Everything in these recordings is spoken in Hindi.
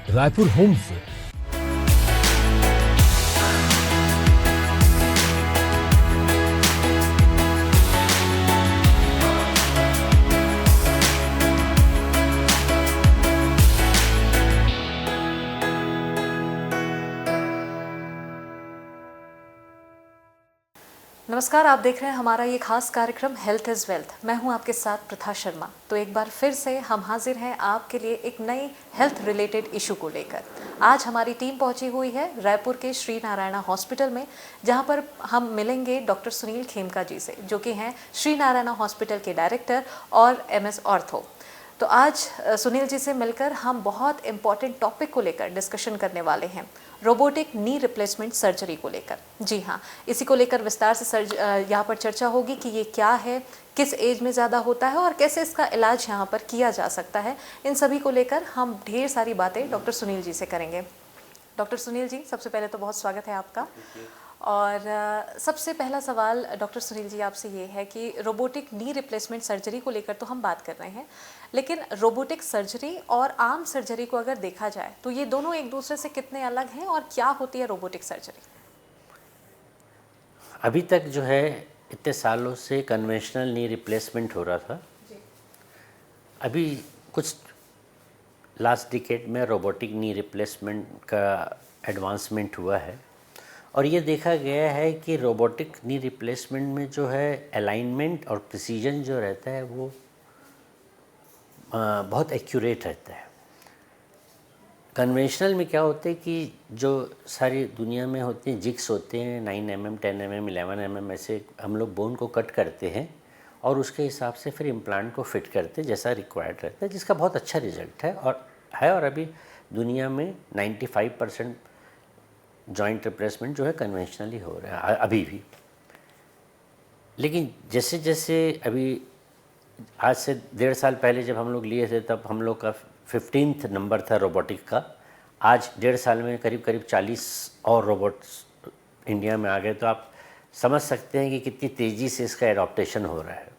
रायपुर होम से। नमस्कार, आप देख रहे हैं हमारा ये खास कार्यक्रम हेल्थ इज़ वेल्थ। मैं हूं आपके साथ प्रथा शर्मा। तो एक बार फिर से हम हाजिर हैं आपके लिए एक नई हेल्थ रिलेटेड इशू को लेकर। आज हमारी टीम पहुंची हुई है रायपुर के श्री नारायणा हॉस्पिटल में, जहां पर हम मिलेंगे डॉक्टर सुनील खेमका जी से, जो कि हैं श्री नारायणा हॉस्पिटल के डायरेक्टर और MS ऑर्थो। तो आज सुनील जी से मिलकर हम बहुत इम्पॉर्टेंट टॉपिक को लेकर डिस्कशन करने वाले हैं, रोबोटिक नी रिप्लेसमेंट सर्जरी को लेकर। जी हाँ, इसी को लेकर विस्तार से यहाँ पर चर्चा होगी कि ये क्या है, किस एज में ज़्यादा होता है और कैसे इसका इलाज यहाँ पर किया जा सकता है। इन सभी को लेकर हम ढेर सारी बातें डॉक्टर सुनील जी से करेंगे। डॉक्टर सुनील जी, सबसे पहले तो बहुत स्वागत है आपका। और सबसे पहला सवाल डॉक्टर सुनील जी आपसे ये है कि रोबोटिक नी रिप्लेसमेंट सर्जरी को लेकर तो हम बात कर रहे हैं, लेकिन रोबोटिक सर्जरी और आम सर्जरी को अगर देखा जाए तो ये दोनों एक दूसरे से कितने अलग हैं और क्या होती है रोबोटिक सर्जरी? अभी तक जो है इतने सालों से कन्वेंशनल नी रिप्लेसमेंट हो रहा था। अभी कुछ लास्ट डिकेड में रोबोटिक नी रिप्लेसमेंट का एडवांसमेंट हुआ है और ये देखा गया है कि रोबोटिक नी रिप्लेसमेंट में जो है अलाइनमेंट और प्रिसीजन जो रहता है वो बहुत एक्यूरेट रहता है। कन्वेंशनल में क्या होता है कि जो सारी दुनिया में होते हैं जिग्स होते हैं 9 mm, 10 mm, 11 mm, ऐसे हम लोग बोन को कट करते हैं और उसके हिसाब से फिर इम्प्लांट को फिट करते हैं जैसा रिक्वायर्ड रहता है, जिसका बहुत अच्छा रिजल्ट है। और अभी दुनिया में 95% जॉइंट रिप्लेसमेंट जो है कन्वेंशनली हो रहा है अभी भी। लेकिन जैसे जैसे अभी आज से 1.5 साल पहले जब हम लोग लिए थे तब हम लोग का 15th नंबर था रोबोटिक का। आज 1.5 साल में करीब करीब 40 और रोबोट्स इंडिया में आ गए, तो आप समझ सकते हैं कि कितनी तेज़ी से इसका एडॉप्टेशन हो रहा है।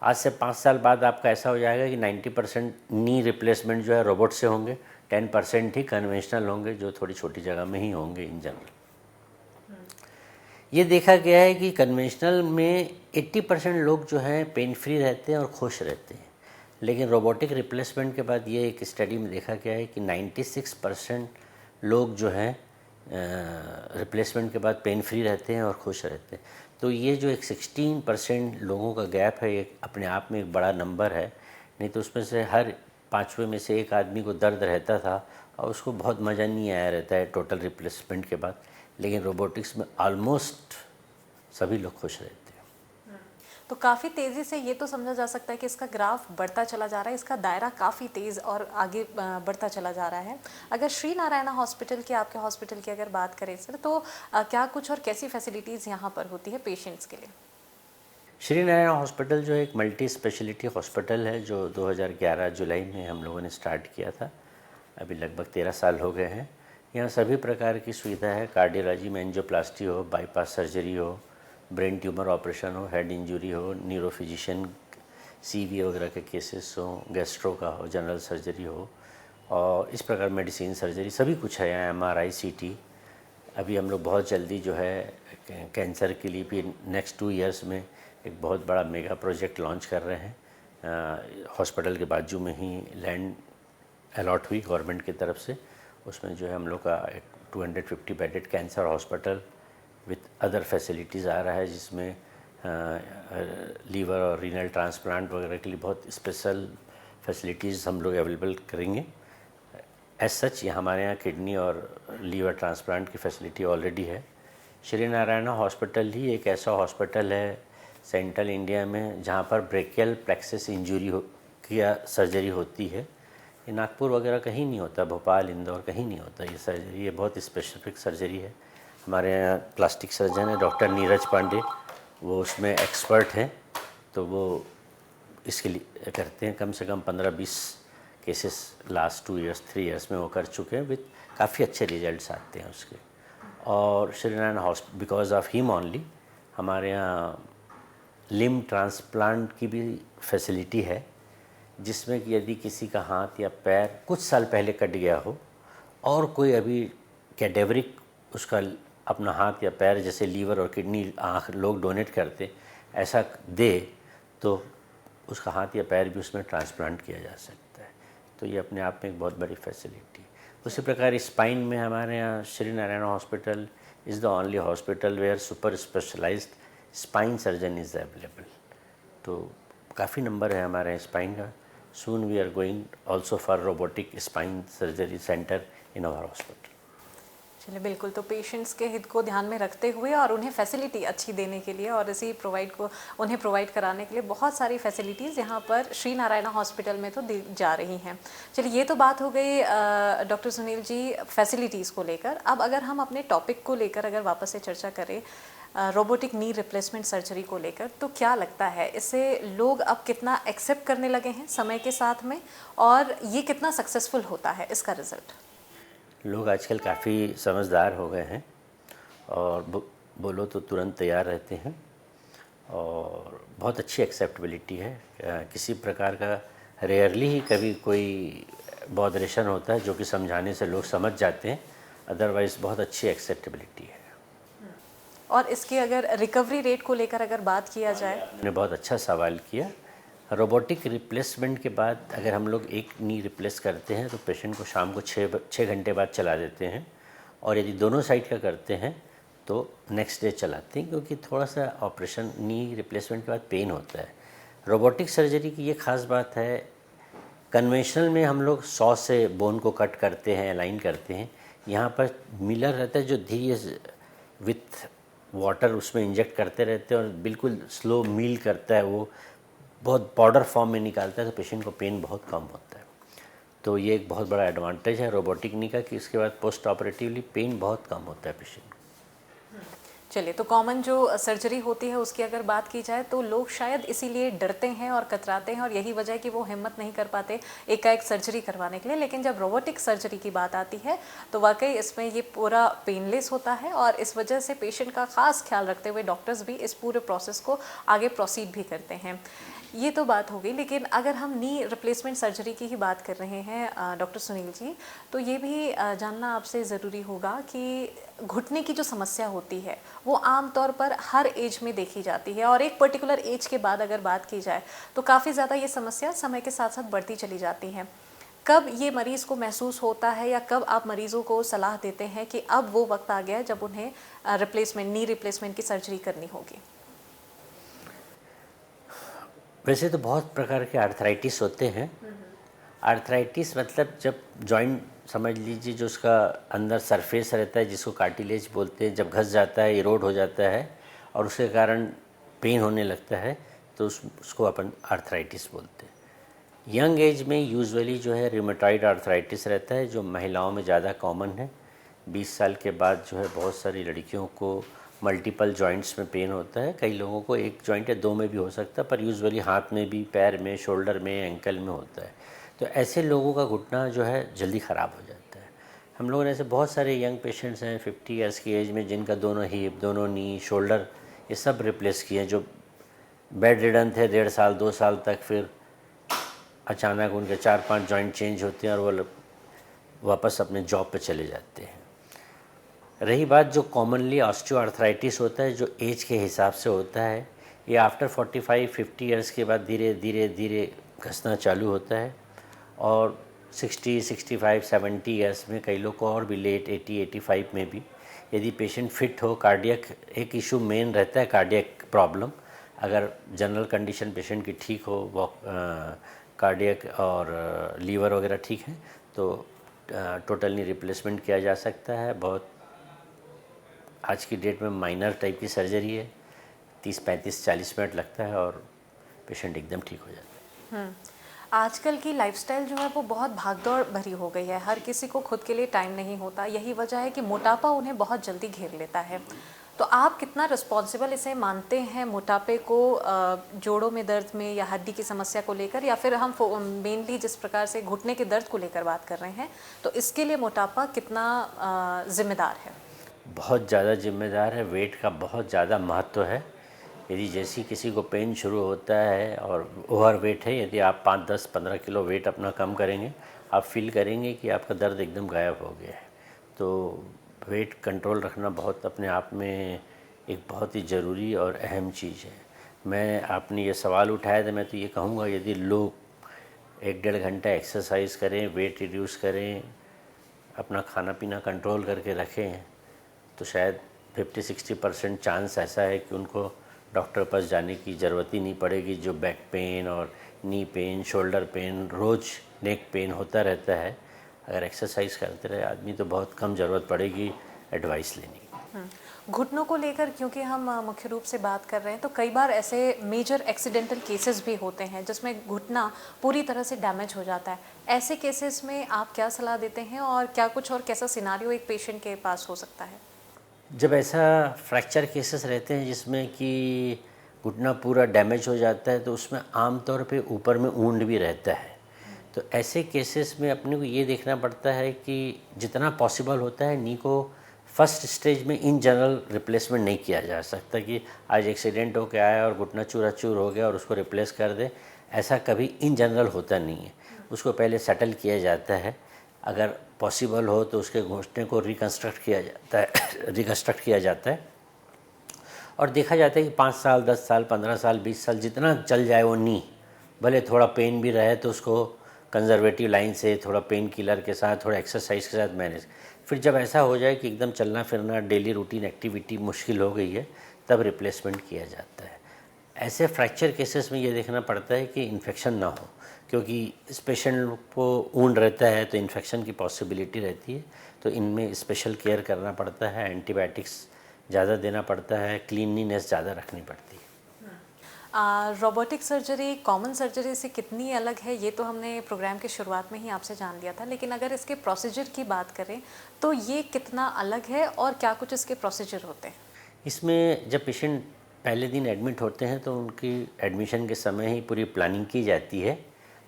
आज से 5 साल बाद आपका ऐसा हो जाएगा कि 90% नी रिप्लेसमेंट जो है रोबोट से होंगे, 10% ही कन्वेंशनल होंगे जो थोड़ी छोटी जगह में ही होंगे इन जनरल। ये देखा गया है कि कन्वेंशनल में 80% लोग जो हैं पेन फ्री रहते हैं और खुश रहते हैं, लेकिन रोबोटिक रिप्लेसमेंट के बाद ये एक स्टडी में देखा गया है कि 96% लोग जो हैं रिप्लेसमेंट के बाद पेन फ्री रहते हैं और खुश रहते हैं। तो ये जो एक 16% लोगों का गैप है, ये अपने आप में एक बड़ा नंबर है। नहीं तो उसमें से हर 5वें में से एक आदमी को दर्द रहता था और उसको बहुत मज़ा नहीं आया रहता है टोटल रिप्लेसमेंट के बाद, लेकिन रोबोटिक्स में ऑलमोस्ट सभी लोग खुश रहते हैं। तो काफ़ी तेज़ी से ये तो समझा जा सकता है कि इसका ग्राफ बढ़ता चला जा रहा है, इसका दायरा काफ़ी तेज़ और आगे बढ़ता चला जा रहा है। अगर श्री नारायणा हॉस्पिटल की, आपके हॉस्पिटल की अगर बात करें सर, तो क्या कुछ और कैसी फैसिलिटीज़ यहाँ पर होती है पेशेंट्स के लिए? श्री नारायणा हॉस्पिटल जो एक मल्टी स्पेशलिटी हॉस्पिटल है जो 2011 जुलाई में हम लोगों ने स्टार्ट किया था। अभी लगभग 13 साल हो गए हैं। यहाँ सभी प्रकार की सुविधा है, कार्डियोलॉजी में एंजियोप्लास्टी हो, बाईपास सर्जरी हो, ब्रेन ट्यूमर ऑपरेशन हो, हेड इंजरी हो, न्यूरो फिजिशियन CV वगैरह के केसेस हो, गैस्ट्रो का हो, जनरल सर्जरी हो और इस प्रकार मेडिसिन सर्जरी सभी कुछ है यहाँ। MRI CT। अभी हम लोग बहुत जल्दी जो है कैंसर के लिए भी नेक्स्ट 2 इयर्स में एक बहुत बड़ा मेगा प्रोजेक्ट लॉन्च कर रहे हैं। हॉस्पिटल के बाजू में ही लैंड अलॉट हुई गवर्नमेंट की तरफ से, उसमें जो है हम लोग का एक 250 bedded cancer hospital with other facilities आ रहा है, जिसमें लीवर और रीनल ट्रांसप्लांट वगैरह के लिए बहुत स्पेशल फैसिलिटीज़ हम लोग अवेलेबल करेंगे। एज सच ये हमारे यहाँ किडनी और लीवर ट्रांसप्लांट की फैसिलिटी ऑलरेडी है। श्री नारायणा हॉस्पिटल ही एक ऐसा हॉस्पिटल है सेंट्रल इंडिया में जहाँ पर ब्रेकियल प्लेक्सस इंजरी की सर्जरी होती है। ये नागपुर वगैरह कहीं नहीं होता, भोपाल, इंदौर कहीं नहीं होता ये सर्जरी। ये बहुत स्पेसिफिक सर्जरी है। हमारे यहाँ प्लास्टिक सर्जन है डॉक्टर नीरज पांडे, वो उसमें एक्सपर्ट हैं, तो वो इसके लिए करते हैं। कम से कम 15-20 केसेस लास्ट 2 इयर्स 3 इयर्स में वो कर चुके हैं, विथ काफ़ी अच्छे रिजल्ट्स आते हैं उसके। और Shri Narayan hospital because of him only हमारे यहाँ लिम्ब ट्रांसप्लांट की भी फैसिलिटी है। जिसमें कि यदि किसी का हाथ या पैर कुछ साल पहले कट गया हो और कोई अभी कैडेवरिक उसका अपना हाथ या पैर, जैसे लीवर और किडनी आँख लोग डोनेट करते, ऐसा दे तो उसका हाथ या पैर भी उसमें ट्रांसप्लांट किया जा सकता है। तो ये अपने आप में एक बहुत बड़ी फैसिलिटी है। उसी प्रकार स्पाइन में हमारे यहाँ Shri Narayan hospital is the only hospital where super specialized spine surgeon is available. तो काफ़ी नंबर है हमारे स्पाइन का। Soon we are going also for robotic spine surgery center in our hospital. चलिए, बिल्कुल। तो पेशेंट्स के हित को ध्यान में रखते हुए और उन्हें फैसिलिटी अच्छी देने के लिए और इसी उन्हें प्रोवाइड कराने के लिए बहुत सारी फैसिलिटीज़ यहाँ पर श्री नारायण हॉस्पिटल में तो दी जा रही हैं। चलिए, ये तो बात हो गई डॉक्टर सुनील जी फैसिलिटीज़ को लेकर। अब अगर हम अपने टॉपिक को लेकर अगर वापस से चर्चा करें रोबोटिक नी रिप्लेसमेंट सर्जरी को लेकर, तो क्या लगता है इससे लोग अब कितना एक्सेप्ट करने लगे हैं समय के साथ में, और ये कितना सक्सेसफुल होता है इसका रिजल्ट? लोग आजकल काफ़ी समझदार हो गए हैं और बोलो तो तुरंत तैयार रहते हैं और बहुत अच्छी एक्सेप्टेबिलिटी है। किसी प्रकार का रेयरली ही कभी कोई बॉदरेशन होता है जो कि समझाने से लोग समझ जाते हैं, अदरवाइज़ बहुत अच्छी एक्सेप्टेबिलिटी है। और इसके अगर रिकवरी रेट को लेकर अगर बात किया जाए, आपने बहुत अच्छा सवाल किया। रोबोटिक रिप्लेसमेंट के बाद अगर हम लोग एक नी रिप्लेस करते हैं तो पेशेंट को शाम को 6 घंटे बाद चला देते हैं, और यदि दोनों साइड का करते हैं तो नेक्स्ट डे चलाते हैं, क्योंकि थोड़ा सा ऑपरेशन नी रिप्लेसमेंट के बाद पेन होता है। रोबोटिक सर्जरी की ये ख़ास बात है, कन्वेंशनल में हम लोग 100 से बोन को कट करते हैं, अलाइन करते हैं। यहाँ पर मिलर रहता है जो धीरे विथ वाटर उसमें इंजेक्ट करते रहते हैं और बिल्कुल स्लो मील करता है, वो बहुत पाउडर फॉर्म में निकालता है, तो पेशेंट को पेन बहुत कम होता है। तो ये एक बहुत बड़ा एडवांटेज है रोबोटिक नी का कि इसके बाद पोस्ट ऑपरेटिवली पेन बहुत कम होता है पेशेंट को। चलिए, तो कॉमन जो सर्जरी होती है उसकी अगर बात की जाए तो लोग शायद इसीलिए डरते हैं और कतराते हैं, और यही वजह है कि वो हिम्मत नहीं कर पाते एकाएक सर्जरी करवाने के लिए। लेकिन जब रोबोटिक सर्जरी की बात आती है तो वाकई इसमें ये पूरा पेनलेस होता है, और इस वजह से पेशेंट का खास ख्याल रखते हुए डॉक्टर्स भी इस पूरे प्रोसेस को आगे प्रोसीड भी करते हैं। ये तो बात हो गई, लेकिन अगर हम नी रिप्लेसमेंट सर्जरी की ही बात कर रहे हैं डॉक्टर सुनील जी, तो ये भी जानना आपसे ज़रूरी होगा कि घुटने की जो समस्या होती है वो आम तौर पर हर एज में देखी जाती है, और एक पर्टिकुलर एज के बाद अगर बात की जाए तो काफ़ी ज़्यादा ये समस्या समय के साथ साथ बढ़ती चली जाती है। कब ये मरीज़ को महसूस होता है, या कब आप मरीज़ों को सलाह देते हैं कि अब वो वक्त आ गया है जब उन्हें नी रिप्लेसमेंट की सर्जरी करनी होगी? वैसे तो बहुत प्रकार के आर्थराइटिस होते हैं। आर्थराइटिस मतलब जब जॉइंट समझ लीजिए, जो उसका अंदर सरफेस रहता है जिसको कार्टिलेज बोलते हैं, जब घस जाता है, इरोड हो जाता है और उसके कारण पेन होने लगता है, तो उसको अपन आर्थराइटिस बोलते हैं। यंग एज में यूजुअली जो है रिमेटॉइड आर्थराइटिस रहता है, जो महिलाओं में ज़्यादा कॉमन है। 20 साल के बाद जो है बहुत सारी लड़कियों को मल्टीपल जॉइंट्स में पेन होता है। कई लोगों को एक जॉइंट या दो में भी हो सकता है, पर यूजुअली हाथ में भी, पैर में, शोल्डर में, एंकल में होता है। तो ऐसे लोगों का घुटना जो है जल्दी ख़राब हो जाता है। हम लोगों ने ऐसे बहुत सारे यंग पेशेंट्स हैं 50 ईयर्स की एज में, जिनका दोनों हिप, दोनों नी, शोल्डर ये सब रिप्लेस किए, जो बेड रिडन थे 1.5 साल 2 साल तक, फिर अचानक उनके 4-5 जॉइंट चेंज होते हैं और वो वापस अपने जॉब पे चले जाते हैं। रही बात जो कॉमनली ऑस्टियोआर्थराइटिस होता है, जो एज के हिसाब से होता है, ये आफ्टर 45-50 ईयर्स के बाद धीरे धीरे धीरे घसना चालू होता है, और 60, 65, 70 ईयर्स में, कई लोग को और भी लेट 80, 85 में भी, यदि पेशेंट फिट हो, कार्डियक एक इशू मेन रहता है, कार्डियक प्रॉब्लम, अगर जनरल कंडीशन पेशेंट की ठीक हो, कार्डियक और लीवर वगैरह ठीक है, तो टोटल नी रिप्लेसमेंट किया जा सकता है। बहुत आज की डेट में माइनर टाइप की सर्जरी है, 30, 35, 40 मिनट लगता है और पेशेंट एकदम ठीक हो जाता है। आजकल की लाइफस्टाइल जो है वो बहुत भागदौड़ भरी हो गई है, हर किसी को खुद के लिए टाइम नहीं होता। यही वजह है कि मोटापा उन्हें बहुत जल्दी घेर लेता है। तो आप कितना रिस्पॉन्सिबल इसे मानते हैं, मोटापे को जोड़ों में दर्द में या हड्डी की समस्या को लेकर, या फिर हम मेनली जिस प्रकार से घुटने के दर्द को लेकर बात कर रहे हैं, तो इसके लिए मोटापा कितना जिम्मेदार है? बहुत ज़्यादा जिम्मेदार है, वेट का बहुत ज़्यादा महत्व है। यदि जैसी किसी को पेन शुरू होता है और ओवर वेट है, यदि आप 5, 10, 15 किलो वेट अपना कम करेंगे, आप फील करेंगे कि आपका दर्द एकदम गायब हो गया है। तो वेट कंट्रोल रखना बहुत अपने आप में एक बहुत ही ज़रूरी और अहम चीज़ है। मैं आपने ये सवाल उठाया तो मैं तो ये कहूँगा, यदि लोग 1-1.5 घंटा एक्सरसाइज करें, वेट रिड्यूस करें, अपना खाना पीना कंट्रोल करके रखें, तो शायद 50-60% चांस ऐसा है कि उनको डॉक्टर पास जाने की ज़रूरत ही नहीं पड़ेगी। जो बैक पेन और नी पेन, शोल्डर पेन, रोज़ नेक पेन होता रहता है, अगर एक्सरसाइज करते रहे आदमी तो बहुत कम ज़रूरत पड़ेगी एडवाइस लेने की। घुटनों को लेकर क्योंकि हम मुख्य रूप से बात कर रहे हैं, तो कई बार ऐसे मेजर एक्सीडेंटल केसेस भी होते हैं जिसमें घुटना पूरी तरह से डैमेज हो जाता है। ऐसे केसेस में आप क्या सलाह देते हैं और क्या कुछ और कैसा सिनारियो एक पेशेंट के पास हो सकता है? जब ऐसा फ्रैक्चर केसेस रहते हैं जिसमें कि घुटना पूरा डैमेज हो जाता है, तो उसमें आमतौर पे ऊपर में वुंड भी रहता है। तो ऐसे केसेस में अपने को ये देखना पड़ता है कि जितना पॉसिबल होता है नी को फर्स्ट स्टेज में इन जनरल रिप्लेसमेंट नहीं किया जा सकता कि आज एक्सीडेंट होकर आया और घुटना चूर हो गया और उसको रिप्लेस कर दे। ऐसा कभी इन जनरल होता नहीं है। उसको पहले सेटल किया जाता है। अगर पॉसिबल हो तो उसके घुटने को रिकन्स्ट्रक्ट किया जाता है और देखा जाता है कि 5 साल, 10 साल, 15 साल, 20 साल जितना चल जाए वो नी, भले थोड़ा पेन भी रहे तो उसको कंजर्वेटिव लाइन से, थोड़ा पेन किलर के साथ, थोड़ा एक्सरसाइज के साथ मैनेज। फिर जब ऐसा हो जाए कि एकदम चलना फिरना, डेली रूटीन एक्टिविटी मुश्किल हो गई है, तब रिप्लेसमेंट किया जाता है। ऐसे फ्रैक्चर केसेस में ये देखना पड़ता है कि इन्फेक्शन ना हो, क्योंकि इस पेशेंट को वुंड रहता है तो इन्फेक्शन की पॉसिबिलिटी रहती है। तो इनमें स्पेशल केयर करना पड़ता है, एंटीबायोटिक्स ज़्यादा देना पड़ता है, क्लीनलीनेस ज़्यादा रखनी पड़ती है। रोबोटिक सर्जरी कॉमन सर्जरी से कितनी अलग है, ये तो हमने प्रोग्राम के शुरुआत में ही आपसे जान लिया था, लेकिन अगर इसके प्रोसीजर की बात करें तो ये कितना अलग है और क्या कुछ इसके प्रोसीजर होते हैं? इसमें जब पेशेंट पहले दिन एडमिट होते हैं तो उनकी एडमिशन के समय ही पूरी प्लानिंग की जाती है।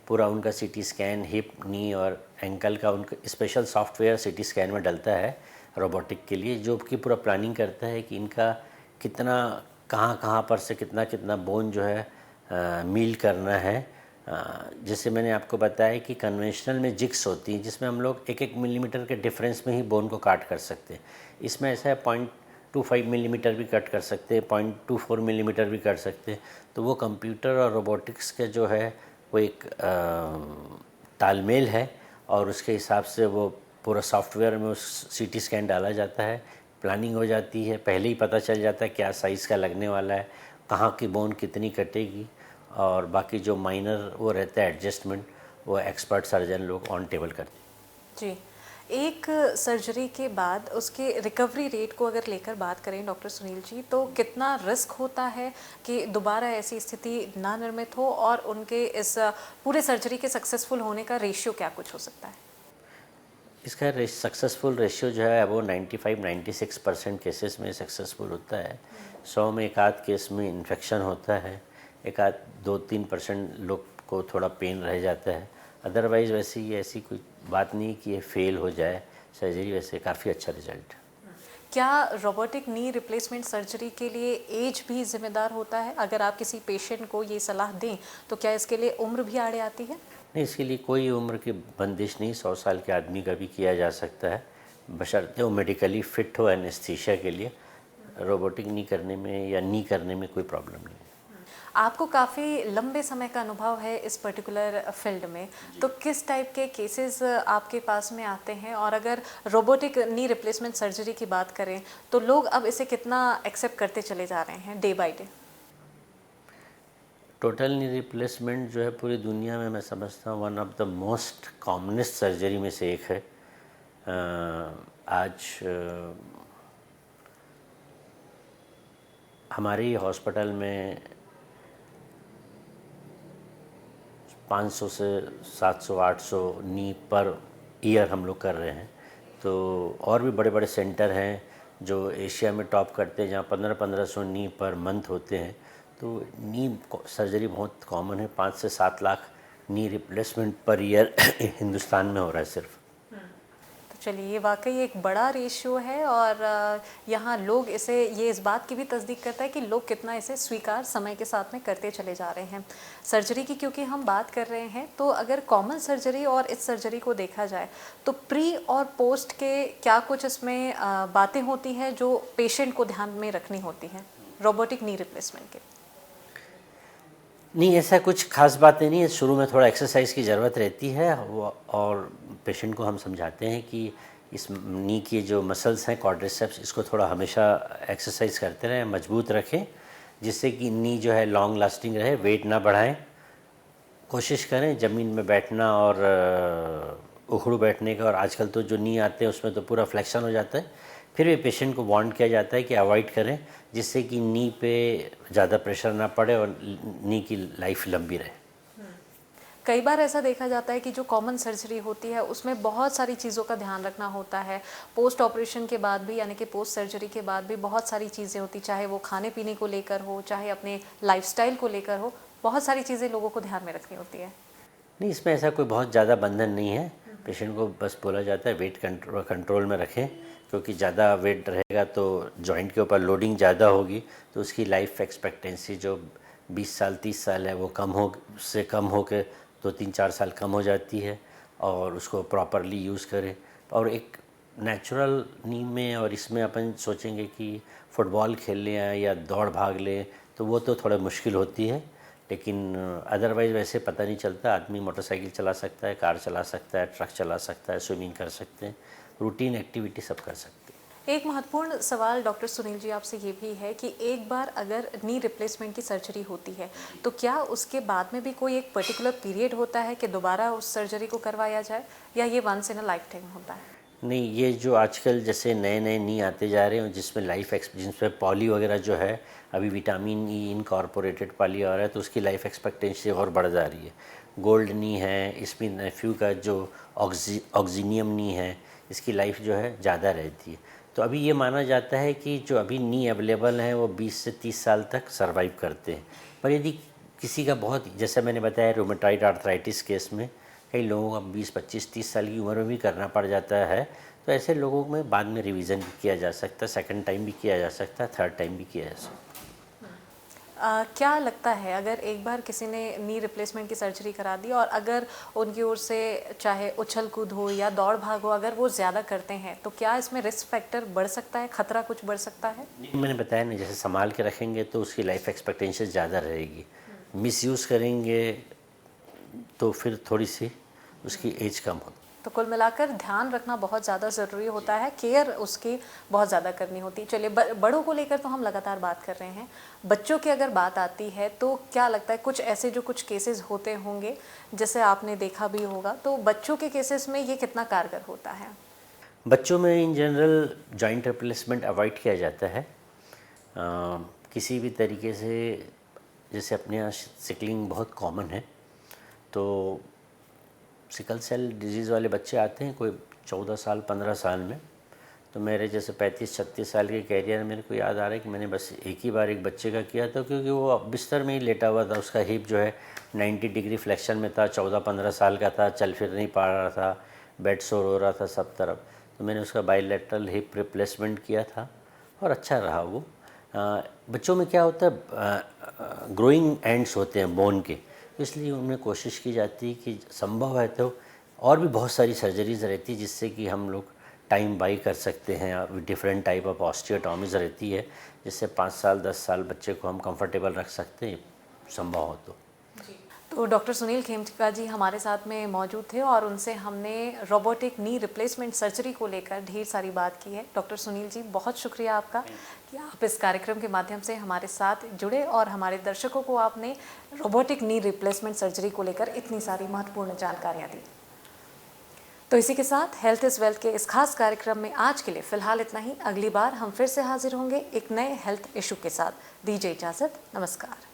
पूरा उनका सीटी स्कैन, हिप, नी और एंकल का उनका स्पेशल सॉफ्टवेयर सीटी स्कैन में डलता है रोबोटिक के लिए, जो कि पूरा प्लानिंग करता है कि इनका कितना कहाँ पर से कितना कितना बोन जो है मील करना है। जैसे मैंने आपको बताया कि कन्वेंशनल में जिक्स होती हैं जिसमें हम लोग 1-1 मिलीमीटर के डिफरेंस में ही बोन को काट कर सकते हैं। इसमें ऐसा है 0.25 मिलीमीटर भी कट कर सकते हैं, 0.24 मिलीमीटर भी कर सकते हैं। तो वो कंप्यूटर और रोबोटिक्स के जो है वो एक तालमेल है और उसके हिसाब से वो पूरा सॉफ्टवेयर में उस सीटी स्कैन डाला जाता है, प्लानिंग हो जाती है, पहले ही पता चल जाता है क्या साइज़ का लगने वाला है, कहाँ की बोन कितनी कटेगी, और बाकी जो माइनर वो रहता है एडजस्टमेंट, वो एक्सपर्ट सर्जन लोग ऑन टेबल करते हैं। जी, एक सर्जरी के बाद उसके रिकवरी रेट को अगर लेकर बात करें डॉक्टर सुनील जी, तो कितना रिस्क होता है कि दोबारा ऐसी स्थिति ना निर्मित हो और उनके इस पूरे सर्जरी के सक्सेसफुल होने का रेशियो क्या कुछ हो सकता है? इसका सक्सेसफुल रेशियो जो है वो 95-96% केसेस में सक्सेसफुल होता है। 100 में एक आध केस में इन्फेक्शन होता है, एक आध 2-3% लोग को थोड़ा पेन रह जाता है। अदरवाइज़ वैसे ही ऐसी कोई बात नहीं कि ये फेल हो जाए सर्जरी, वैसे काफ़ी अच्छा रिजल्ट। क्या रोबोटिक नी रिप्लेसमेंट सर्जरी के लिए एज भी जिम्मेदार होता है? अगर आप किसी पेशेंट को ये सलाह दें तो क्या इसके लिए उम्र भी आड़े आती है? नहीं, इसके लिए कोई उम्र की बंदिश नहीं, 100 साल के आदमी का भी किया जा सकता है, बशर्ते वो मेडिकली फ़िट हो एनेस्थीसिया के लिए। रोबोटिक नी करने में या नी करने में कोई प्रॉब्लम नहीं है। आपको काफ़ी लंबे समय का अनुभव है इस पर्टिकुलर फील्ड में, तो किस टाइप के केसेस आपके पास में आते हैं? और अगर रोबोटिक नी रिप्लेसमेंट सर्जरी की बात करें तो लोग अब इसे कितना एक्सेप्ट करते चले जा रहे हैं day by day? Total knee replacement जो है पूरी दुनिया में मैं समझता हूँ one of the most commonest surgery में से एक है। आज हमारे ही हॉस्पिटल में 500 से 700-800 नी पर ईयर हम लोग कर रहे हैं। तो और भी बड़े बड़े सेंटर हैं जो एशिया में टॉप करते हैं, जहाँ 1500 नी पर मंथ होते हैं। तो नी सर्जरी बहुत कॉमन है, 5 से 7 lakh knee replacement per year Hindustan में हो रहा है सिर्फ। तो चलिए, ये वाकई एक बड़ा रेशियो है और यहाँ लोग ये इस बात की भी तस्दीक करता है कि लोग कितना इसे स्वीकार समय के साथ में करते चले जा रहे हैं। सर्जरी की क्योंकि हम बात कर रहे हैं, तो अगर कॉमन सर्जरी और इस सर्जरी को देखा जाए तो प्री और पोस्ट के क्या कुछ इसमें बातें होती हैं जो पेशेंट को ध्यान में रखनी होती हैं रोबोटिक नी रिप्लेसमेंट के? नहीं, ऐसा कुछ खास बातें नहीं है। शुरू में थोड़ा एक्सरसाइज की ज़रूरत रहती है और पेशेंट को हम समझाते हैं कि इस नी के जो मसल्स हैं क्वाड्रिसेप्स, इसको थोड़ा हमेशा एक्सरसाइज करते रहें, मजबूत रखें, जिससे कि नी जो है लॉन्ग लास्टिंग रहे, वेट ना बढ़ाएं। कोशिश करें ज़मीन में बैठना और उखड़ू बैठने का, और आजकल तो जो नी आते हैं उसमें तो पूरा फ्लेक्शन हो जाता है। फिर भी पेशेंट को वार्न किया जाता है कि अवॉइड करें, जिससे कि नी पे ज़्यादा प्रेशर ना पड़े और नी की लाइफ लंबी रहे। कई बार ऐसा देखा जाता है कि जो कॉमन सर्जरी होती है उसमें बहुत सारी चीज़ों का ध्यान रखना होता है। पोस्ट ऑपरेशन के बाद भी, यानी कि पोस्ट सर्जरी के बाद भी बहुत सारी चीज़ें होती, चाहे वो खाने पीने को लेकर हो, चाहे अपने लाइफस्टाइल को लेकर हो, बहुत सारी चीज़ें लोगों को ध्यान में रखनी होती है। नहीं, इसमें ऐसा कोई बहुत ज़्यादा बंधन नहीं है। पेशेंट को बस बोला जाता है वेट कंट्रोल में रखें, क्योंकि ज़्यादा वेट रहेगा तो जॉइंट के ऊपर लोडिंग ज़्यादा होगी, तो उसकी लाइफ एक्सपेक्टेंसी जो 20 साल 30 साल है वो कम हो के 2-3-4 साल कम हो जाती है। और उसको प्रॉपरली यूज़ करें। और एक नेचुरल नी में और इसमें अपन सोचेंगे कि फ़ुटबॉल खेल लें या दौड़ भाग लें, तो वो तो थोड़ा मुश्किल होती है, लेकिन अदरवाइज़ वैसे पता नहीं चलता। आदमी मोटरसाइकिल चला सकता है, कार चला सकता है, ट्रक चला सकता है, स्विमिंग कर सकते हैं, रूटीन एक्टिविटी सब कर सकते हैं। एक महत्वपूर्ण सवाल डॉक्टर सुनील जी आपसे ये भी है कि एक बार अगर नी रिप्लेसमेंट की सर्जरी होती है तो क्या उसके बाद में भी कोई एक पर्टिकुलर पीरियड होता है कि दोबारा उस सर्जरी को करवाया जाए, या ये once in a life time होता है? नहीं, ये जो आजकल जैसे नए नए नी आते जा रहे हैं जिसमें जिसमें पॉली वगैरह जो है, अभी विटामिन ई इनकॉर्पोरेटेड पॉली आ रहा है, तो उसकी लाइफ एक्सपेक्टेंसी और बढ़ जा रही है। गोल्ड नी है, इसमें नेफ्यू का जो ऑक्सीनियम नी है, इसकी लाइफ जो है ज़्यादा रहती है। तो अभी ये माना जाता है कि जो अभी नी अवेलेबल हैं वो 20 से 30 साल तक सर्वाइव करते हैं। पर यदि किसी का बहुत, जैसे मैंने बताया रूमेटॉइड आर्थराइटिस केस में कई लोगों का 20, 25, 30 साल की उम्र में भी करना पड़ जाता है, तो ऐसे लोगों में बाद में रिवीजन भी किया जा सकता है, सेकंड टाइम भी किया जा सकता है, थर्ड टाइम भी किया जा सकता है। क्या लगता है अगर एक बार किसी ने नी रिप्लेसमेंट की सर्जरी करा दी और अगर उनकी ओर से चाहे उछल कूद हो या दौड़ भाग हो, अगर वो ज़्यादा करते हैं, तो क्या इसमें रिस्क फैक्टर बढ़ सकता है, खतरा कुछ बढ़ सकता है? मैंने बताया ना, जैसे संभाल के रखेंगे तो उसकी लाइफ एक्सपेक्टेंसी ज़्यादा रहेगी। मिसयूज़ करेंगे तो फिर थोड़ी सी उसकी एज कम होती। तो कुल मिलाकर ध्यान रखना बहुत ज़्यादा ज़रूरी होता है, केयर उसकी बहुत ज़्यादा करनी होती है। चलिए, बड़ों को लेकर तो हम लगातार बात कर रहे हैं, बच्चों की अगर बात आती है तो क्या लगता है कुछ ऐसे जो कुछ केसेस होते होंगे, जैसे आपने देखा भी होगा, तो बच्चों के केसेस में ये कितना कारगर होता है? बच्चों में in general joint replacement avoid किया जाता है किसी भी तरीके से। जैसे अपने यहाँ सिकलिंग बहुत कॉमन है, तो सिकल सेल डिजीज़ वाले बच्चे आते हैं कोई 14 साल 15 साल में। तो मेरे जैसे 35-36 साल के कैरियर में मेरे को याद आ रहा है कि मैंने बस एक ही बार एक बच्चे का किया था, क्योंकि वो बिस्तर में ही लेटा हुआ था, उसका हिप जो है 90 डिग्री फ्लेक्शन में था, 14-15 साल का था, चल फिर नहीं पा रहा था, बेड सोर हो रहा था सब तरफ। तो मैंने उसका बाईलेटरल हिप रिप्लेसमेंट किया था और अच्छा रहा वो। बच्चों में क्या होता है, ग्रोइंग एंड्स होते हैं बोन के, इसलिए उनमें कोशिश की जाती है कि संभव है तो और भी बहुत सारी सर्जरीज़ रहती है जिससे कि हम लोग टाइम बाई कर सकते हैं। और डिफरेंट टाइप ऑफ ऑस्टियोटॉमीज़ रहती है जिससे 5 साल 10 साल बच्चे को हम कंफर्टेबल रख सकते हैं, संभव हो तो। तो डॉक्टर सुनील खेमका जी हमारे साथ में मौजूद थे और उनसे हमने रोबोटिक नी रिप्लेसमेंट सर्जरी को लेकर ढेर सारी बात की है। डॉक्टर सुनील जी, बहुत शुक्रिया आपका कि आप इस कार्यक्रम के माध्यम से हमारे साथ जुड़े और हमारे दर्शकों को आपने रोबोटिक नी रिप्लेसमेंट सर्जरी को लेकर इतनी सारी महत्वपूर्ण जानकारियाँ दी। तो इसी के साथ हेल्थ इज़ वेल्थ के इस खास कार्यक्रम में आज के लिए फ़िलहाल इतना ही। अगली बार हम फिर से हाजिर होंगे एक नए हेल्थ इशू के साथ। दीजिए इजाज़त, नमस्कार।